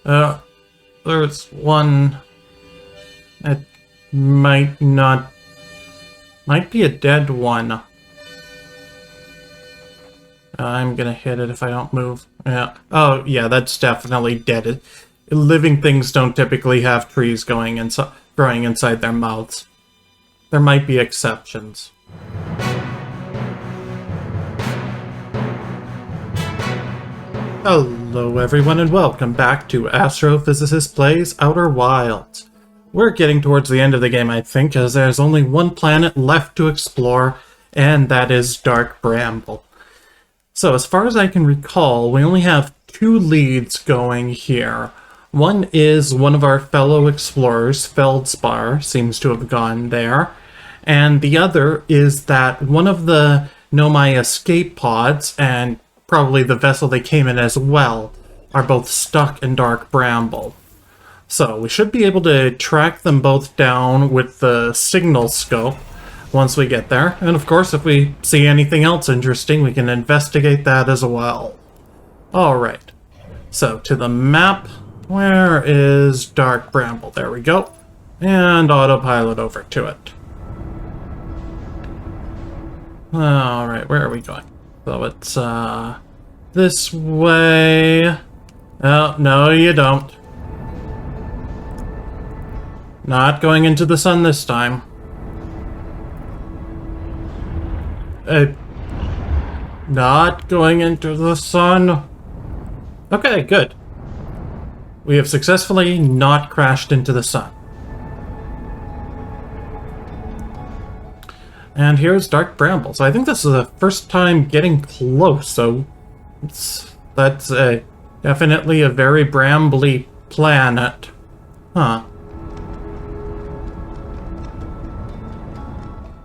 There's one that might be a dead one. I'm gonna hit it if I don't move. Yeah. Oh, yeah, that's definitely dead. Living things don't typically have trees growing inside their mouths. There might be exceptions. Hello everyone and welcome back to Astrophysicist Plays Outer Wilds. We're getting towards the end of the game, I think, as there's only one planet left to explore, and that is Dark Bramble. So as far as I can recall, we only have two leads going here. One is one of our fellow explorers, Feldspar, seems to have gone there. And the other is that one of the Nomai escape pods, and probably the vessel they came in as well, are both stuck in Dark Bramble. So we should be able to track them both down with the signal scope once we get there. And of course, if we see anything else interesting, we can investigate that as well. Alright, so to the map. Where is Dark Bramble? There we go. And autopilot over to it. Alright, where are we going? So it's, this way. Oh, no you don't. Not going into the sun this time. Not going into the sun. Okay, good. We have successfully not crashed into the sun. And here's Dark Bramble. So I think this is the first time getting close, so that's definitely a very brambly planet. Huh.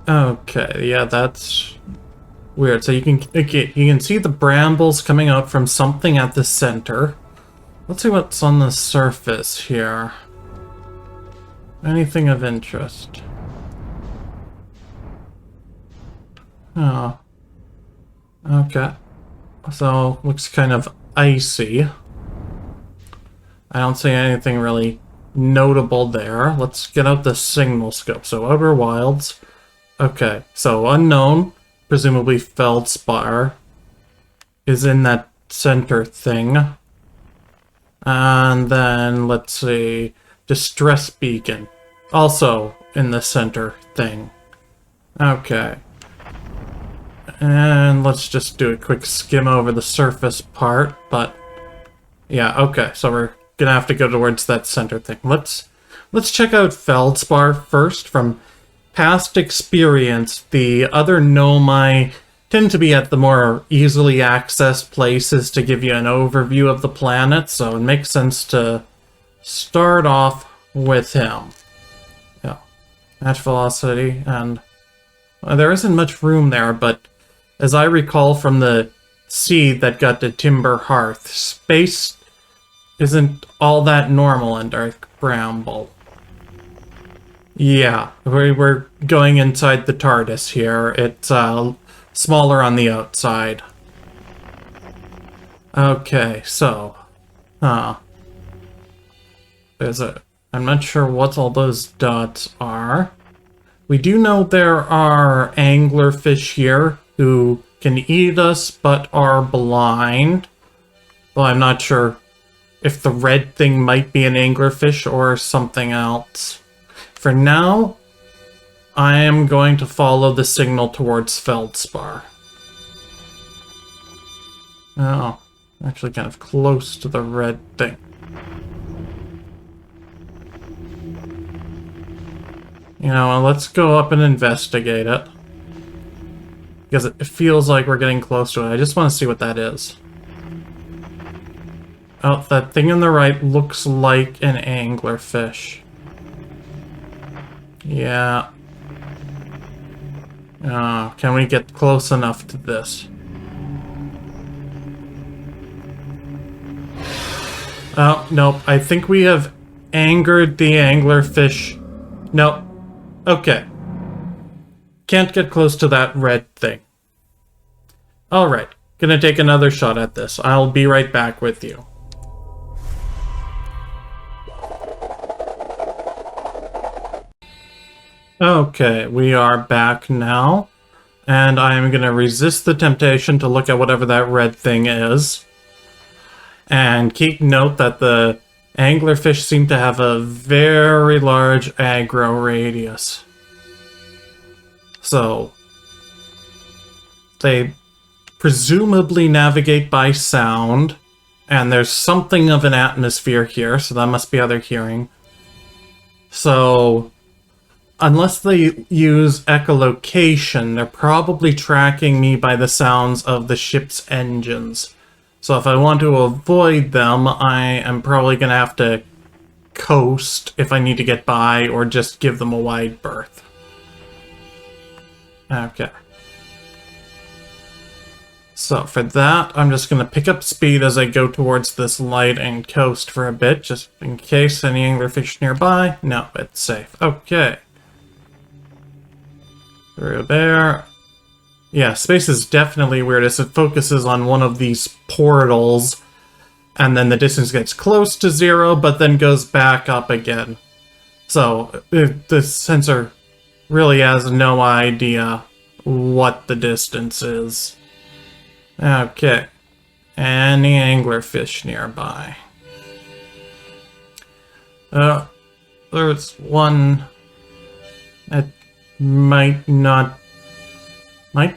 Okay, yeah, that's weird. So you can see the brambles coming out from something at the center. Let's see what's on the surface here. Anything of interest? Oh. Okay. So, looks kind of icy. I don't see anything really notable there. Let's get out the signal scope. So, Outer Wilds. Okay, so unknown, presumably Feldspar, is in that center thing. And then, let's see, Distress Beacon, also in the center thing. Okay. And let's just do a quick skim over the surface part, but yeah, okay, so we're gonna have to go towards that center thing. Let's check out Feldspar first. From past experience, the other Nomai tend to be at the more easily accessed places to give you an overview of the planet, so it makes sense to start off with him. Yeah, match velocity, and there isn't much room there, but as I recall from the seed that got to Timber Hearth, space isn't all that normal in Dark Bramble. Yeah, we're going inside the TARDIS here. It's smaller on the outside. Okay, so, I'm not sure what all those dots are. We do know there are anglerfish here who can eat us but are blind. Well, I'm not sure if the red thing might be an anglerfish or something else. For now, I am going to follow the signal towards Feldspar. Oh, actually kind of close to the red thing. You know, let's go up and investigate it. Because it feels like we're getting close to it. I just want to see what that is. Oh, that thing on the right looks like an anglerfish. Yeah. Can we get close enough to this? Oh, nope. I think we have angered the anglerfish. Nope. Okay. Can't get close to that red thing. Alright. Gonna take another shot at this. I'll be right back with you. Okay, we are back now. And I am going to resist the temptation to look at whatever that red thing is. And keep note that the anglerfish seem to have a very large aggro radius. So, they presumably navigate by sound, and there's something of an atmosphere here, so that must be how they're hearing. So, unless they use echolocation, they're probably tracking me by the sounds of the ship's engines. So if I want to avoid them, I am probably going to have to coast if I need to get by, or just give them a wide berth. Okay. So for that, I'm just going to pick up speed as I go towards this light and coast for a bit, just in case any anglerfish nearby. No, it's safe. Okay. Through there. Yeah, space is definitely weird as it focuses on one of these portals, and then the distance gets close to 0, but then goes back up again. So, the sensor really has no idea what the distance is. Okay. Any anglerfish nearby? There's one that might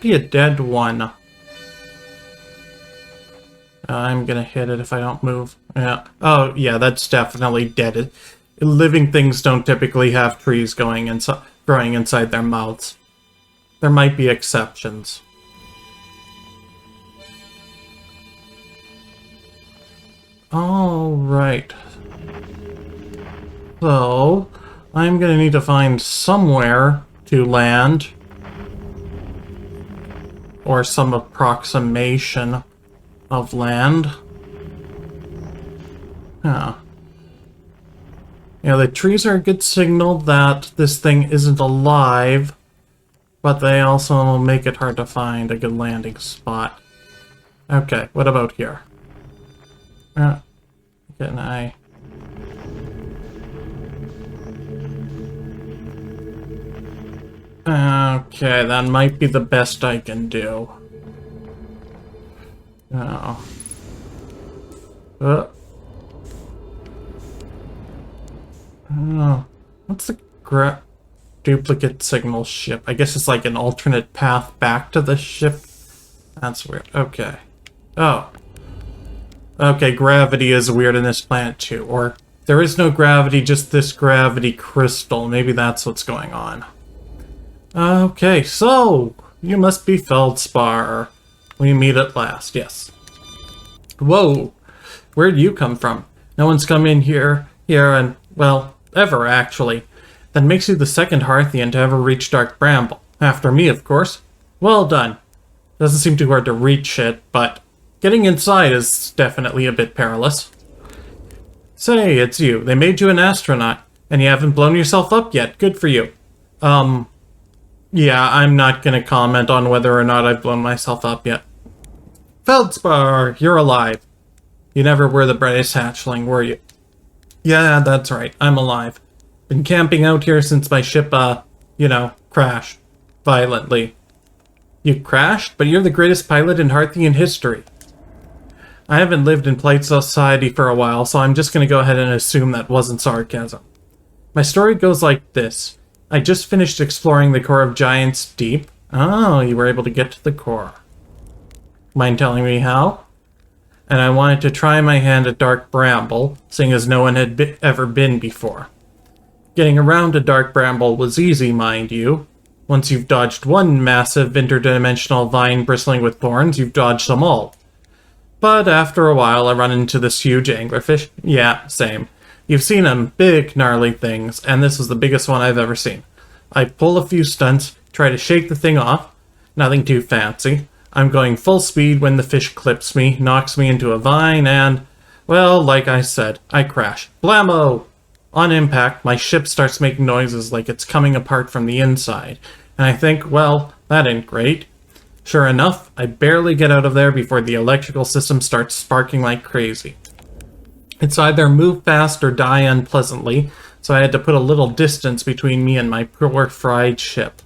be a dead one. I'm gonna hit it if I don't move. Yeah. Oh, yeah, that's definitely dead. Living things don't typically have trees growing inside their mouths. There might be exceptions. Alright. So, I'm gonna need to find somewhere to land, or some approximation of land. Huh. Yeah, the trees are a good signal that this thing isn't alive, but they also make it hard to find a good landing spot. Okay, what about here? Can I... Okay, that might be the best I can do. Oh. Oh. What's the duplicate signal ship? I guess it's like an alternate path back to the ship. That's weird. Okay. Oh. Okay, gravity is weird in this planet too. Or there is no gravity, just this gravity crystal. Maybe that's what's going on. Okay, so you must be Feldspar. We meet at last, yes. Whoa, where'd you come from? No one's come in here, and, well, ever, actually. That makes you the second Hearthian to ever reach Dark Bramble. After me, of course. Well done. Doesn't seem too hard to reach it, but getting inside is definitely a bit perilous. Say, it's you. They made you an astronaut, and you haven't blown yourself up yet. Good for you. Yeah, I'm not gonna comment on whether or not I've blown myself up yet. Feldspar, you're alive. You never were the brightest hatchling, were you? Yeah, that's right, I'm alive. Been camping out here since my ship, crashed. Violently. You crashed? But you're the greatest pilot in Hearthian history. I haven't lived in polite society for a while, so I'm just gonna go ahead and assume that wasn't sarcasm. My story goes like this. I just finished exploring the core of Giant's Deep. Oh, you were able to get to the core. Mind telling me how? And I wanted to try my hand at Dark Bramble, seeing as no one had ever been before. Getting around to Dark Bramble was easy, mind you. Once you've dodged one massive interdimensional vine bristling with thorns, you've dodged them all. But after a while, I run into this huge anglerfish. Yeah, same. You've seen them, big, gnarly things, and this was the biggest one I've ever seen. I pull a few stunts, try to shake the thing off. Nothing too fancy. I'm going full speed when the fish clips me, knocks me into a vine, and, well, like I said, I crash. Blammo! On impact, my ship starts making noises like it's coming apart from the inside, and I think, well, that ain't great. Sure enough, I barely get out of there before the electrical system starts sparking like crazy. It's either move fast or die unpleasantly, so I had to put a little distance between me and my poor fried ship.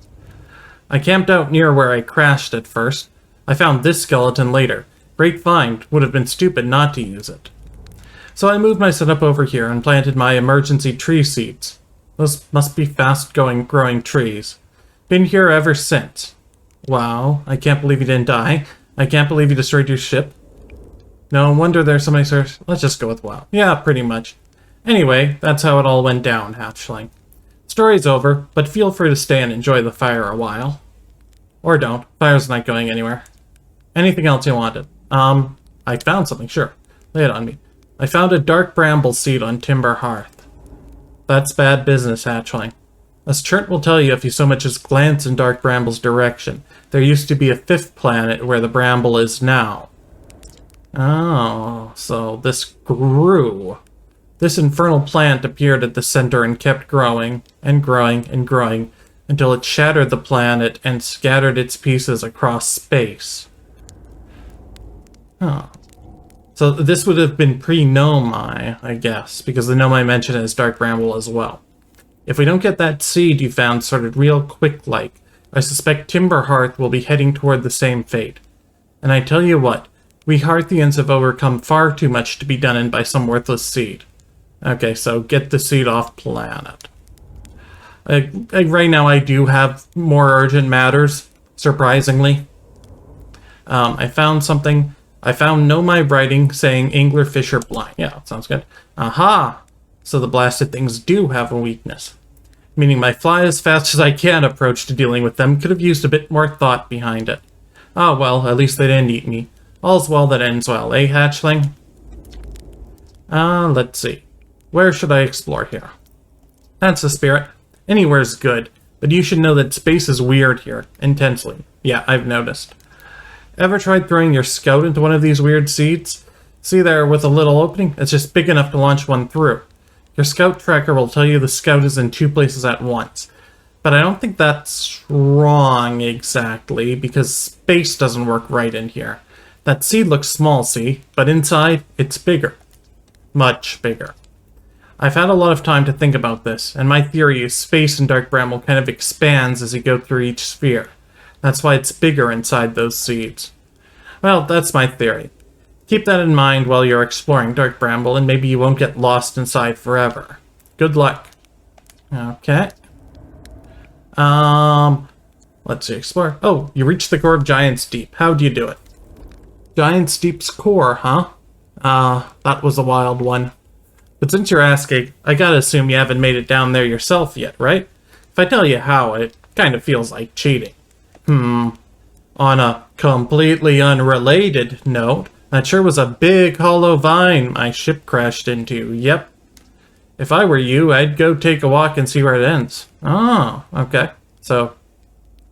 I camped out near where I crashed at first. I found this skeleton later. Great find, would have been stupid not to use it. So I moved my setup over here and planted my emergency tree seeds. Those must be fast-growing trees. Been here ever since. Wow, I can't believe you didn't die. I can't believe you destroyed your ship. No wonder there's so many stars. Let's just go with wow. Yeah, pretty much. Anyway, that's how it all went down, hatchling. Story's over, but feel free to stay and enjoy the fire a while. Or don't. Fire's not going anywhere. Anything else you wanted? I found something, sure. Lay it on me. I found a dark bramble seed on Timber Hearth. That's bad business, hatchling. As Chert will tell you if you so much as glance in Dark Bramble's direction. There used to be a 5th planet where the bramble is now. Oh, so this grew. This infernal plant appeared at the center and kept growing, and growing, and growing, until it shattered the planet and scattered its pieces across space. Oh. So this would have been pre-Nomai, I guess, because the Nomai mention it as Dark Bramble as well. If we don't get that seed you found sorted real quick-like, I suspect Timber Hearth will be heading toward the same fate. And I tell you what, we Hearthians have overcome far too much to be done in by some worthless seed. Okay, so get the seed off planet. Right now I do have more urgent matters, surprisingly. I found something. I found Nomai writing saying anglerfish are blind. Yeah, sounds good. Aha! So the blasted things do have a weakness. Meaning my fly as fast as I can approach to dealing with them could have used a bit more thought behind it. Ah well, at least they didn't eat me. All's well that ends well, eh, hatchling? Let's see. Where should I explore here? That's the spirit. Anywhere's good, but you should know that space is weird here, intensely. Yeah, I've noticed. Ever tried throwing your scout into one of these weird seeds? See there with a little opening? It's just big enough to launch one through. Your scout tracker will tell you the scout is in 2 places at once. But I don't think that's wrong exactly, because space doesn't work right in here. That seed looks small, see? But inside, it's bigger. Much bigger. I've had a lot of time to think about this, and my theory is space in Dark Bramble kind of expands as you go through each sphere. That's why it's bigger inside those seeds. Well, that's my theory. Keep that in mind while you're exploring Dark Bramble, and maybe you won't get lost inside forever. Good luck. Okay. Let's see, explore. Oh, you reached the core of Giant's Deep. How'd you do it? Giant's Deep's core, huh? That was a wild one. But since you're asking, I gotta assume you haven't made it down there yourself yet, right? If I tell you how, it kind of feels like cheating. On a completely unrelated note, that sure was a big hollow vine my ship crashed into, yep. If I were you, I'd go take a walk and see where it ends. Oh, okay. So,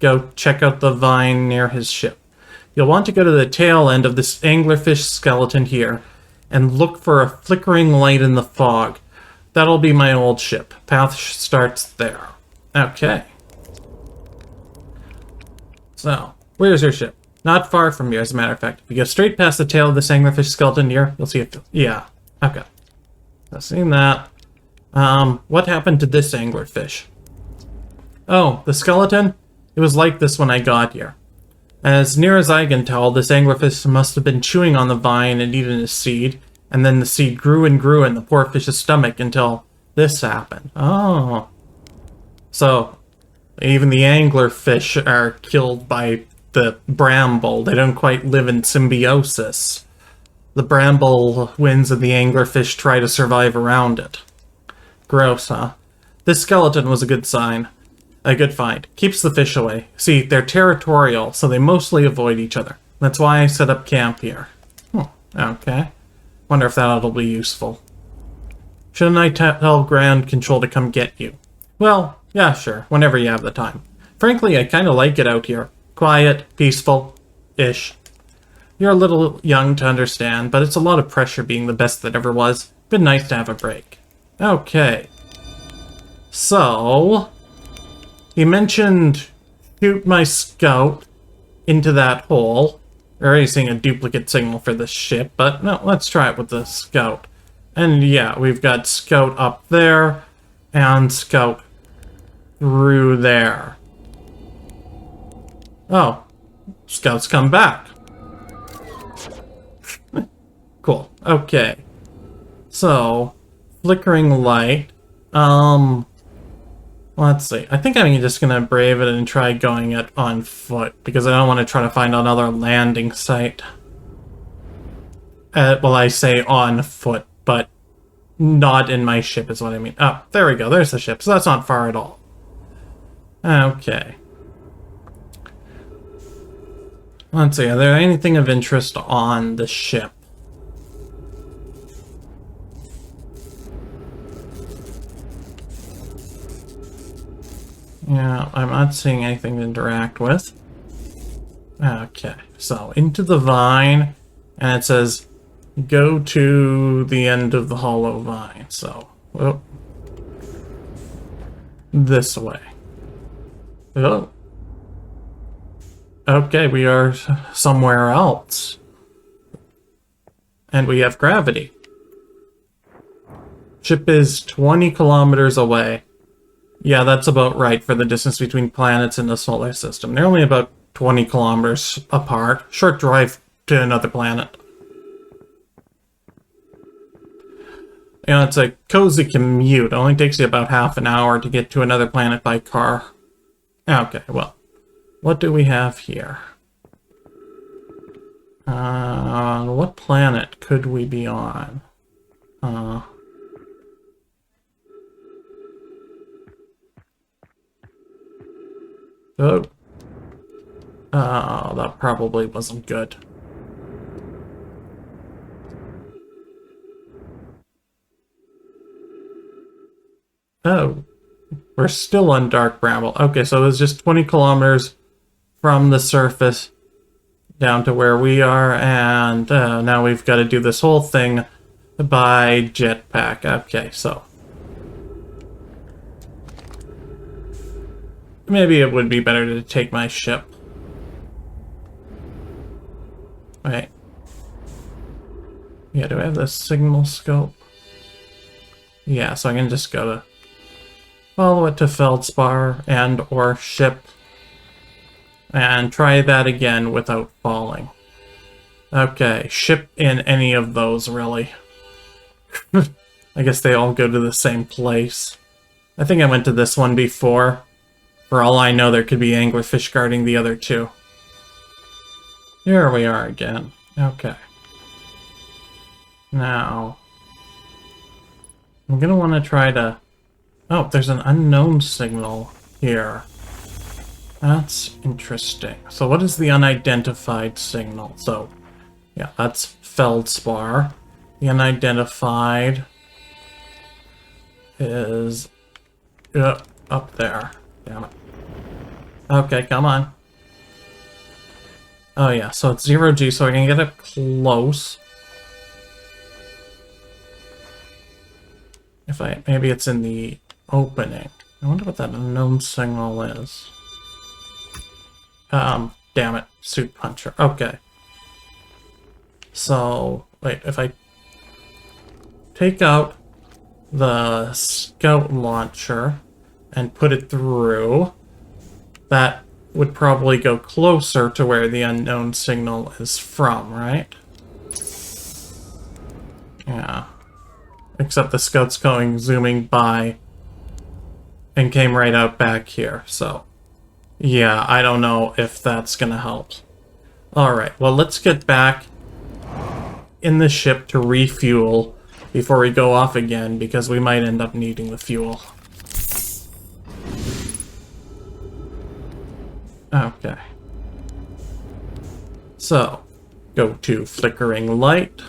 go check out the vine near his ship. You'll want to go to the tail end of this anglerfish skeleton here, and look for a flickering light in the fog. That'll be my old ship. Path starts there. Okay. So, where's your ship? Not far from here, as a matter of fact. If you go straight past the tail of this anglerfish skeleton here, you'll see it. Yeah. Okay. I've seen that. What happened to this anglerfish? Oh, the skeleton? It was like this when I got here. As near as I can tell, this anglerfish must have been chewing on the vine and eating a seed, and then the seed grew and grew in the poor fish's stomach until this happened. Oh. So, even the anglerfish are killed by the bramble. They don't quite live in symbiosis. The bramble wins and the anglerfish try to survive around it. Gross, huh? This skeleton was a good sign. A good find. Keeps the fish away. See, they're territorial, so they mostly avoid each other. That's why I set up camp here. Okay. Wonder if that'll be useful. Shouldn't I tell ground control to come get you? Well, yeah, sure, whenever you have the time. Frankly, I kinda like it out here. Quiet, peaceful-ish. You're a little young to understand, but it's a lot of pressure being the best that ever was. Been nice to have a break. Okay. So... he mentioned shoot my scout into that hole. We're already seeing a duplicate signal for the ship, but no, let's try it with the scout. And yeah, we've got scout up there, and scout through there. Oh, scouts come back. Cool. Okay. So, flickering light. Let's see. I think I'm just gonna brave it and try going it on foot, because I don't want to try to find another landing site. Well, I say on foot, but not in my ship is what I mean. Oh, there we go. There's the ship. So that's not far at all. Okay. Let's see. Are there anything of interest on the ship? Yeah, I'm not seeing anything to interact with. Okay, so into the vine, and it says go to the end of the hollow vine. So, oh, this way. Oh. Okay, we are somewhere else. And we have gravity. Ship is 20 kilometers away. Yeah, that's about right for the distance between planets in the solar system. They're only about 20 kilometers apart. Short drive to another planet. You know, it's a cozy commute. It only takes you about half an hour to get to another planet by car. Okay, well, what do we have here? What planet could we be on? Oh. Oh, that probably wasn't good. Oh. We're still on Dark Bramble. Okay, so it was just 20 kilometers from the surface down to where we are, and now we've got to do this whole thing by jetpack. Okay, so maybe it would be better to take my ship. Wait. Yeah, do I have the signal scope? Yeah, so I can just go to follow it to Feldspar and or ship and try that again without falling. Okay, ship in any of those, really. I guess they all go to the same place. I think I went to this one before. For all I know, there could be anglerfish guarding the other two. Here we are again. Okay. Now, I'm gonna want to try to... Oh, there's an unknown signal here. That's interesting. So what is the unidentified signal? So, yeah, that's Feldspar. The unidentified is up there. Damn it. Okay, come on. Oh yeah, so it's 0G, so I can get up close. If maybe it's in the opening. I wonder what that unknown signal is. Damn it, suit puncher. Okay. So, wait, if I take out the scout launcher and put it through, that would probably go closer to where the unknown signal is from, right? Yeah. Except the scout's going zooming by and came right out back here, so yeah, I don't know if that's gonna help. Alright, well, let's get back in the ship to refuel before we go off again, because we might end up needing the fuel. Okay. So, go to flickering light.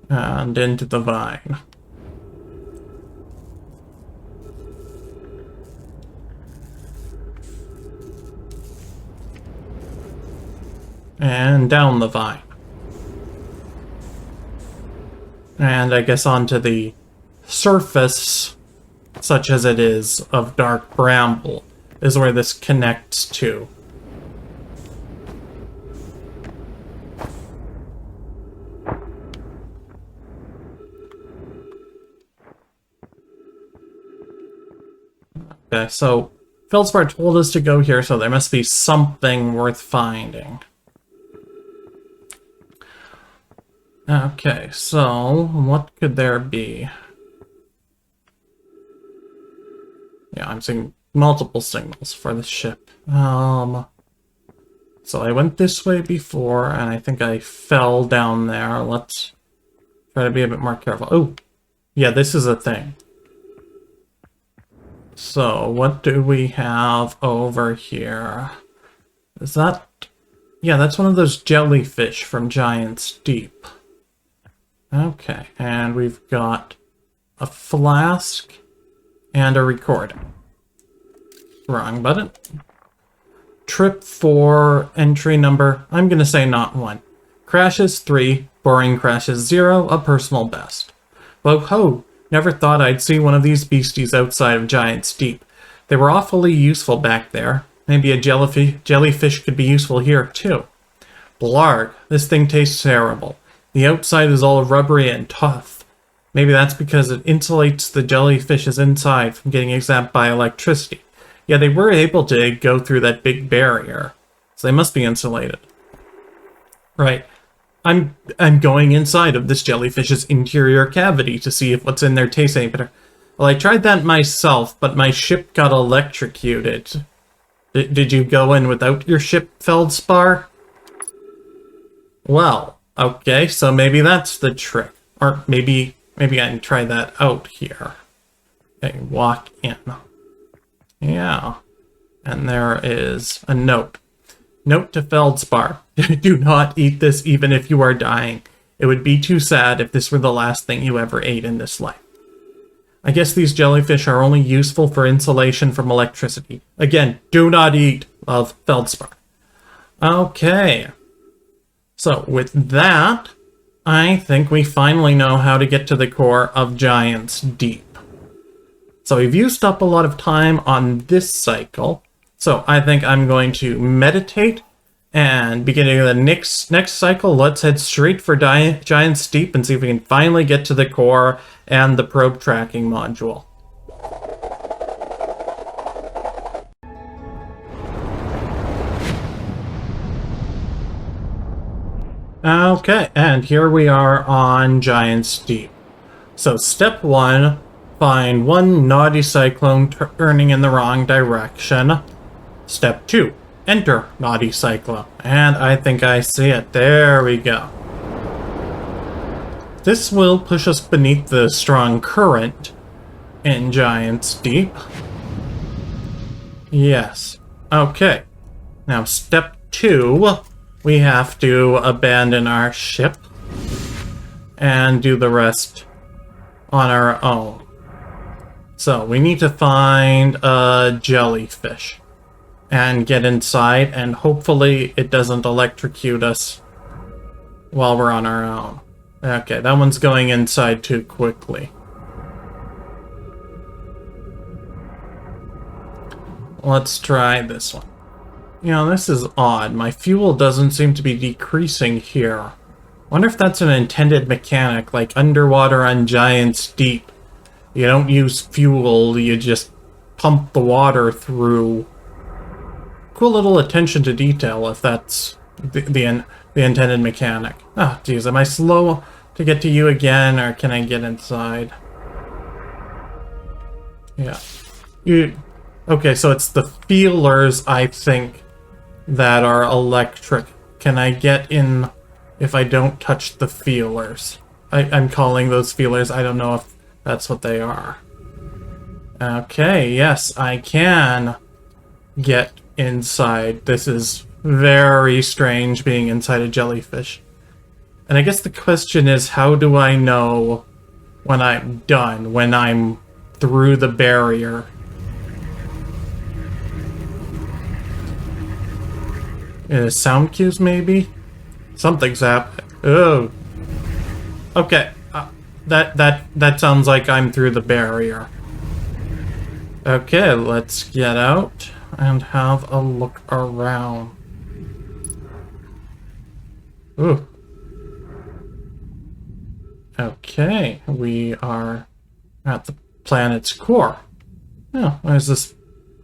And into the vine. And down the vine. And I guess onto the surface, such as it is, of Dark Bramble, is where this connects to. Okay, so Feldspar told us to go here, so there must be something worth finding. Okay, so what could there be? Yeah, I'm seeing multiple signals for the ship. So I went this way before, and I think I fell down there. Let's try to be a bit more careful. Oh, yeah, this is a thing. So what do we have over here? Is that... Yeah, that's one of those jellyfish from Giant's Deep. Okay, and we've got a flask and a recording. Wrong button. Trip 4, entry number, I'm gonna say not 1. Crashes 3, boring crashes 0, a personal best. Whoa ho, never thought I'd see one of these beasties outside of Giant's Deep. They were awfully useful back there. Maybe a jellyfish could be useful here too. Blarg, this thing tastes terrible. The outside is all rubbery and tough. Maybe that's because it insulates the jellyfish's inside from getting zapped by electricity. Yeah, they were able to go through that big barrier, so they must be insulated. Right. I'm going inside of this jellyfish's interior cavity to see if what's in there tastes any better. Well, I tried that myself, but my ship got electrocuted. Did you go in without your ship, Feldspar? Well, okay, so maybe that's the trick. Or maybe I can try that out here. Okay, walk in. Yeah. And there is a note. Note to Feldspar. Do not eat this even if you are dying. It would be too sad if this were the last thing you ever ate in this life. I guess these jellyfish are only useful for insulation from electricity. Again, do not eat of Feldspar. Okay. So with that, I think we finally know how to get to the core of Giant's Deep. So we've used up a lot of time on this cycle, so I think I'm going to meditate, and beginning of the next cycle, let's head straight for Giant's Deep and see if we can finally get to the core and the probe tracking module. Okay, and here we are on Giant's Deep. So step 1, find one naughty cyclone turning in the wrong direction. Step 2, enter naughty cyclone. And I think I see it. There we go. This will push us beneath the strong current in Giant's Deep. Yes. Okay. Now step 2, we have to abandon our ship and do the rest on our own. So we need to find a jellyfish and get inside, and hopefully it doesn't electrocute us while we're on our own. Okay, that one's going inside too quickly. Let's try this one. You know, this is odd. My fuel doesn't seem to be decreasing here. Wonder if that's an intended mechanic, like underwater on Giant's Deep. You don't use fuel, you just pump the water through. Cool little attention to detail if that's the intended mechanic. Oh, geez, am I slow to get to you again, or can I get inside? Yeah. Okay, so it's the feelers, I think, that are electric. Can I get in if I don't touch the feelers? I'm calling those feelers. I don't know if that's what they are. Okay, yes, I can get inside. This is very strange being inside a jellyfish. And I guess the question is, how do I know when I'm done, when I'm through the barrier? Sound cues, maybe? Something's happening. Oh. Okay. That sounds like I'm through the barrier. Okay, let's get out and have a look around. Ooh. Okay, we are at the planet's core. Oh, there's this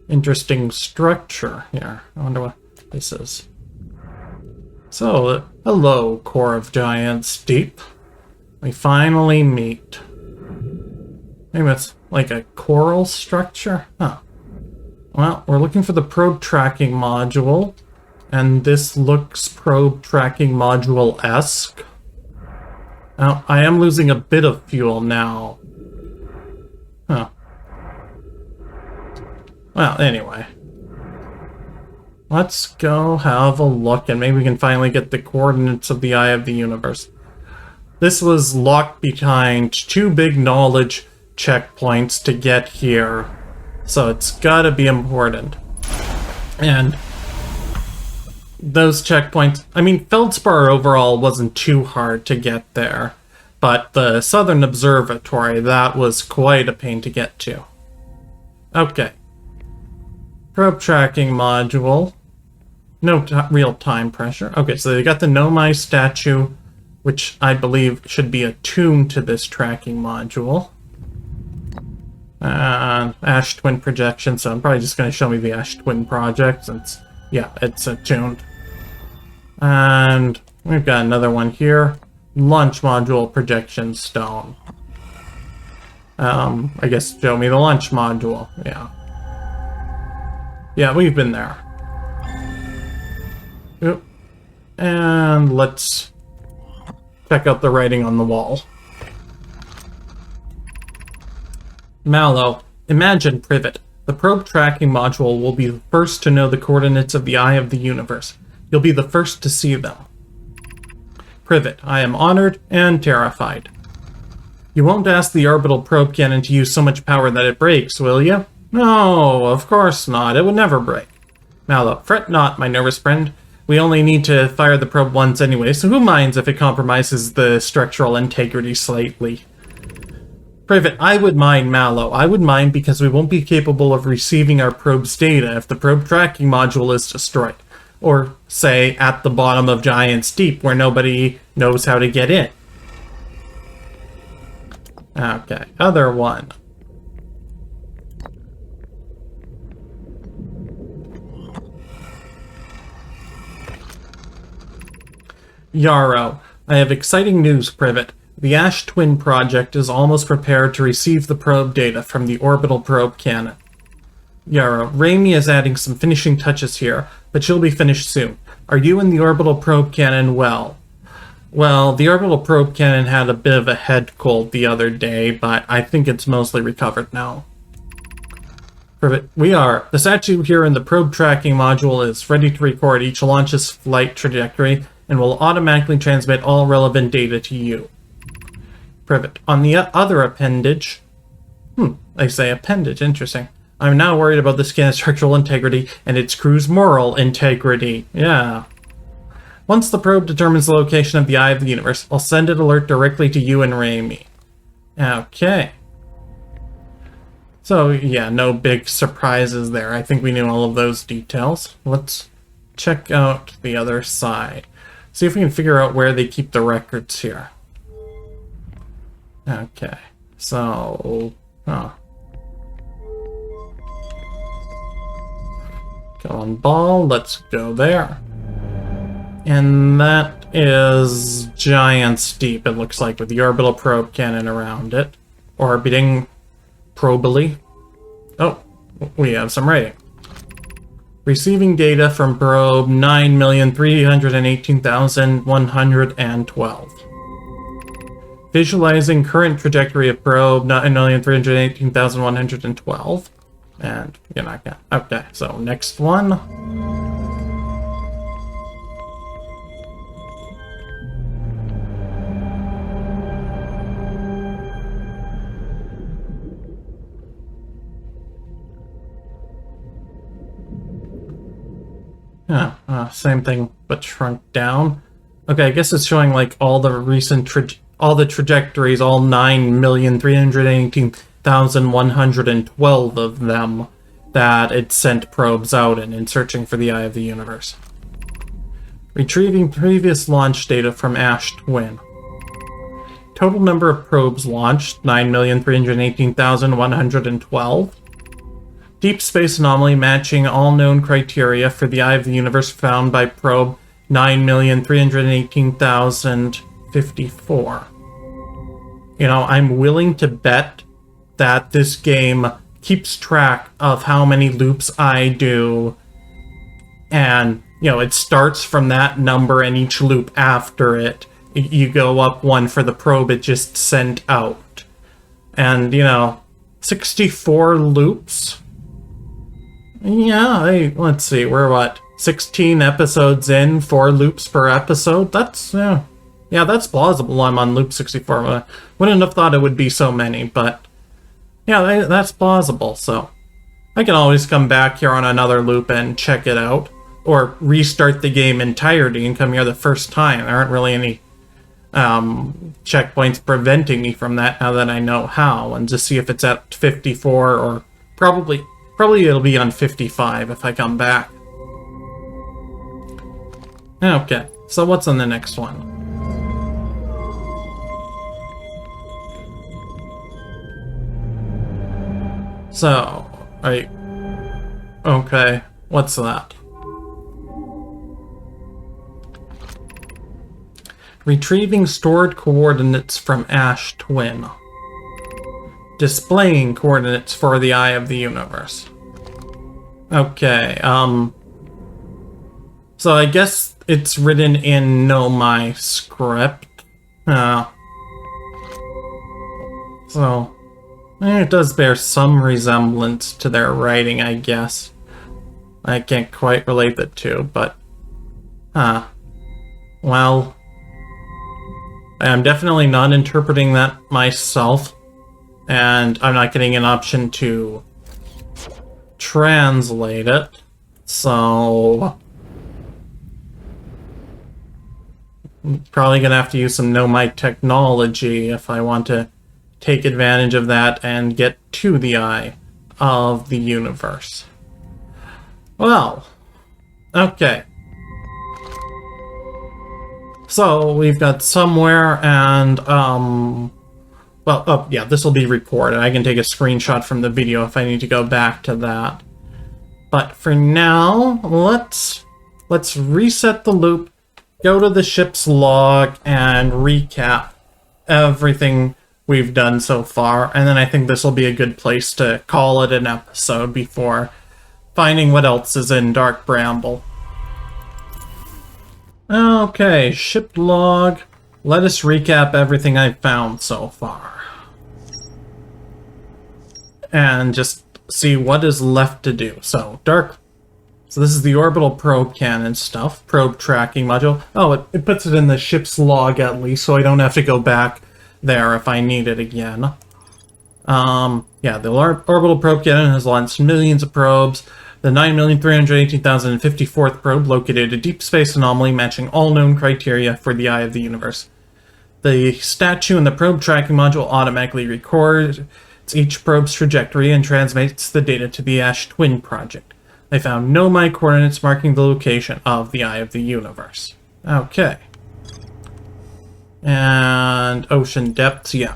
interesting structure here. I wonder what this is. So, hello, core of Giants Deep. We finally meet. Maybe it's like a coral structure? Huh. Well, we're looking for the probe tracking module, and this looks probe tracking module-esque. Now, I am losing a bit of fuel now. Huh. Well, anyway. Let's go have a look, and maybe we can finally get the coordinates of the Eye of the Universe. This was locked behind 2 big knowledge checkpoints to get here, so it's gotta be important. And those checkpoints, I mean, Feldspar overall wasn't too hard to get there, but the Southern Observatory, that was quite a pain to get to. Okay. Probe tracking module. No real time pressure. Okay, so they got the Nomai statue, which I believe should be attuned to this tracking module. Ash Twin projection, so I'm probably just going to show me the Ash Twin project, since, yeah, it's attuned. And we've got another one here. Launch module projection stone. I guess show me the launch module, yeah. Yeah, we've been there. Oop. And let's check out the writing on the wall. Mallow, imagine Privet. The probe tracking module will be the first to know the coordinates of the Eye of the Universe. You'll be the first to see them. Privet, I am honored and terrified. You won't ask the orbital probe cannon to use so much power that it breaks, will you? No, of course not. It would never break. Mallow, fret not, my nervous friend. We only need to fire the probe once anyway, so who minds if it compromises the structural integrity slightly? Privet, I would mind, Mallow. I would mind because we won't be capable of receiving our probe's data if the probe tracking module is destroyed. Or, say, at the bottom of Giants Deep, where nobody knows how to get in. Okay, other one. Yarrow, I have exciting news, Privet. The Ash Twin project is almost prepared to receive the probe data from the orbital probe cannon. Yarrow, Raimi is adding some finishing touches here, but she'll be finished soon. Are you and the orbital probe cannon well? Well, the orbital probe cannon had a bit of a head cold the other day, but I think it's mostly recovered now. Privet, we are. The statue here in the probe tracking module is ready to record each launch's flight trajectory and will automatically transmit all relevant data to you. Privet, on the other appendage... I say appendage, interesting. I'm now worried about the scan's structural integrity and its crew's moral integrity. Yeah. Once the probe determines the location of the Eye of the Universe, I'll send an alert directly to you and Raimi. Okay. So, yeah, no big surprises there. I think we knew all of those details. Let's check out the other side. See if we can figure out where they keep the records here. Okay. So... Come on, ball. Let's go there. And that is Giants Deep, it looks like, with the orbital probe cannon around it. Orbiting probably. Oh, we have some writing. Receiving data from probe 9,318,112. Visualizing current trajectory of probe 9,318,112. And you're not gonna... Okay, so next one. Yeah, same thing, but shrunk down. Okay, I guess it's showing like all the recent trajectories, all 9,318,112 of them that it sent probes out in searching for the Eye of the Universe. Retrieving previous launch data from Ash Twin. Total number of probes launched, 9,318,112. Deep space anomaly matching all known criteria for the eye of the universe found by probe 9,318,054. You know, I'm willing to bet that this game keeps track of how many loops I do, and, you know, it starts from that number, and each loop after it, you go up one for the probe it just sent out. And, you know, 64 loops? Yeah, let's see, we're what, 16 episodes in, 4 loops per episode? That's, yeah, that's plausible. I'm on loop 64. I wouldn't have thought it would be so many, but yeah, that's plausible, so I can always come back here on another loop and check it out, or restart the game entirety and come here the first time. There aren't really any checkpoints preventing me from that now that I know how, and just see if it's at 54, or probably it'll be on 55 if I come back. Okay, so what's on the next one? So, okay, what's that? Retrieving stored coordinates from Ash Twin. Displaying coordinates for the Eye of the Universe. Okay, so I guess it's written in my script. So, it does bear some resemblance to their writing, I guess. I can't quite relate the two, but... well... I'm definitely not interpreting that myself, and I'm not getting an option to translate it, so... I'm probably gonna have to use some Nomite technology if I want to take advantage of that and get to the Eye of the Universe. Well, okay. So, we've got somewhere, and, well, oh, yeah, this will be recorded. I can take a screenshot from the video if I need to go back to that. But for now, let's reset the loop, go to the ship's log, and recap everything we've done so far, and then I think this will be a good place to call it an episode before finding what else is in Dark Bramble. Okay, ship log. Let us recap everything I've found so far. And just see what is left to do. So this is the orbital probe cannon stuff. Probe tracking module. Oh, it puts it in the ship's log at least, so I don't have to go back there if I need it again. Yeah, the orbital probe cannon has launched millions of probes. The 9,318,054th probe located a deep space anomaly matching all known criteria for the Eye of the Universe. The statue in the probe tracking module automatically records each probe's trajectory and transmits the data to the Ash Twin project. They found no my coordinates marking the location of the Eye of the Universe. Okay. And ocean depths, yeah.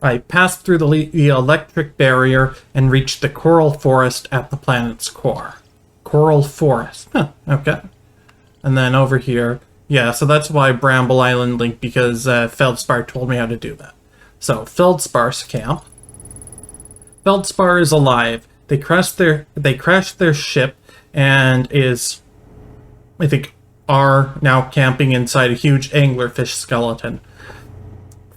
I passed through the electric barrier and reached the coral forest at the planet's core. Coral forest. Huh, okay. And then over here, yeah, so that's why Bramble Island linked, because Feldspar told me how to do that. So, Feldspar's camp. Feldspar is alive. They crashed their ship and are now camping inside a huge anglerfish skeleton.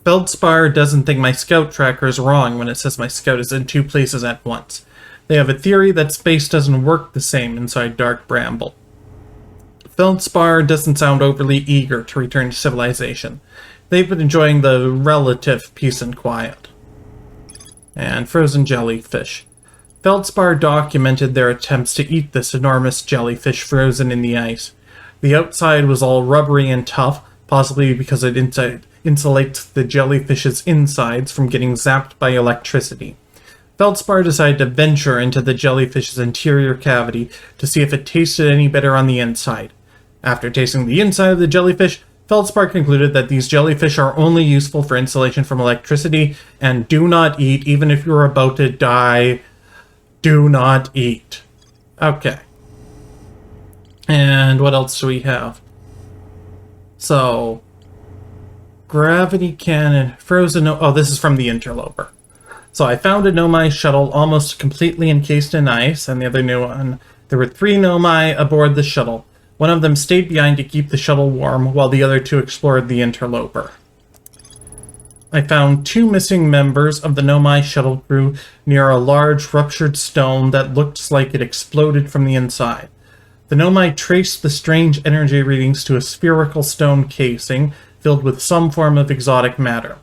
Feldspar doesn't think my scout tracker is wrong when it says my scout is in 2 places at once. They have a theory that space doesn't work the same inside Dark Bramble. Feldspar doesn't sound overly eager to return to civilization. They've been enjoying the relative peace and quiet. And frozen jellyfish. Feldspar documented their attempts to eat this enormous jellyfish frozen in the ice. The outside was all rubbery and tough, possibly because it insulates the jellyfish's insides from getting zapped by electricity. Feldspar decided to venture into the jellyfish's interior cavity to see if it tasted any better on the inside. After tasting the inside of the jellyfish, Feldspar concluded that these jellyfish are only useful for insulation from electricity and do not eat even if you're about to die Do not eat. Okay. And what else do we have? So, gravity cannon, frozen... Oh, this is from the interloper. So I found a Nomai shuttle almost completely encased in ice, and the other new one. There were 3 Nomai aboard the shuttle. One of them stayed behind to keep the shuttle warm, while the other 2 explored the interloper. I found 2 missing members of the Nomai shuttle crew near a large ruptured stone that looked like it exploded from the inside. The Nomai traced the strange energy readings to a spherical stone casing filled with some form of exotic matter.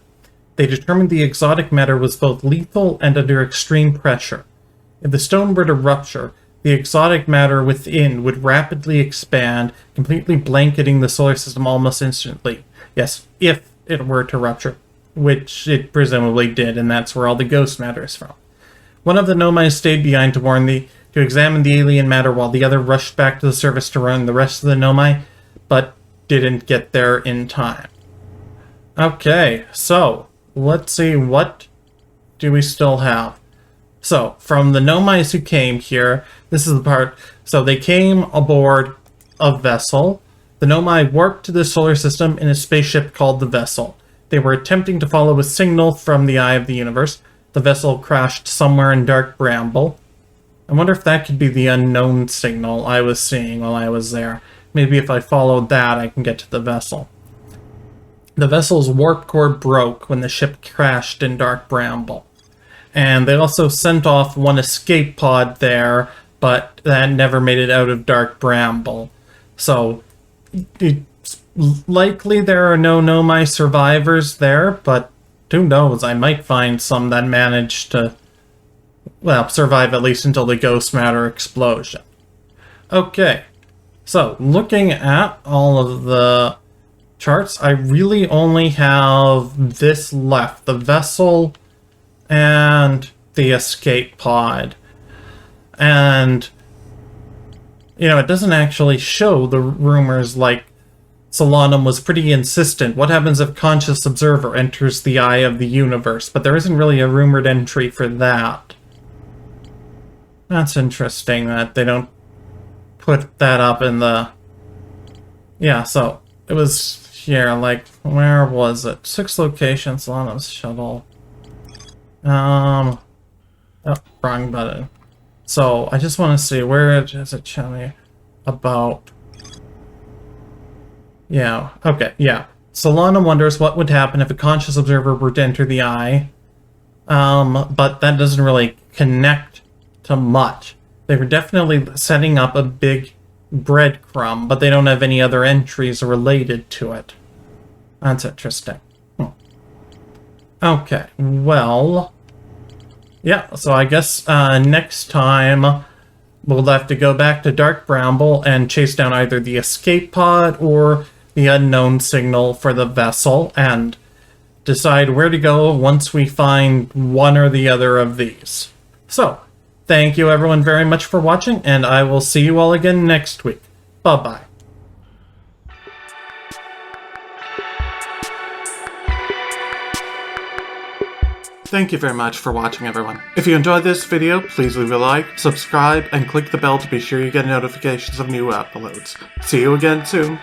They determined the exotic matter was both lethal and under extreme pressure. If the stone were to rupture, the exotic matter within would rapidly expand, completely blanketing the solar system almost instantly. Yes, if it were to rupture, which it presumably did, and that's where all the ghost matter is from. One of the Nomai stayed behind to examine the alien matter, while the other rushed back to the surface to run the rest of the Nomai, but didn't get there in time. Okay, so let's see, what do we still have? So, from the Nomais who came here, this is the part. So they came aboard a vessel. The Nomai warped to the solar system in a spaceship called the Vessel. They were attempting to follow a signal from the eye of the universe. The vessel crashed somewhere in dark bramble. I wonder if that could be the unknown signal I was seeing while I was there. Maybe if I followed that, I can get to the vessel. The vessel's warp core broke when the ship crashed in dark bramble. And they also sent off one escape pod there, but that never made it out of dark bramble. So, it's likely there are no Nomai survivors there, but who knows, I might find some that managed to, well, survive at least until the ghost matter explosion. Okay, so looking at all of the charts, I really only have this left, the vessel and the escape pod. And, you know, it doesn't actually show the rumors like Solanum was pretty insistent. What happens if conscious observer enters the eye of the universe? But there isn't really a rumored entry for that. That's interesting that they don't put that up in the... Yeah, so it was here, like, where was it? 6 locations, Solanum's shuttle. Oh, wrong button. So, I just want to see, where does it tell me about... Yeah, okay, yeah. Solana wonders what would happen if a conscious observer were to enter the eye. But that doesn't really connect to much. They were definitely setting up a big breadcrumb, but they don't have any other entries related to it. That's interesting. Okay, well... Yeah, so I guess next time we'll have to go back to Dark Bramble and chase down either the escape pod or the unknown signal for the vessel and decide where to go once we find one or the other of these. So, thank you everyone very much for watching, and I will see you all again next week. Bye-bye. Thank you very much for watching, everyone. If you enjoyed this video, please leave a like, subscribe, and click the bell to be sure you get notifications of new uploads. See you again soon.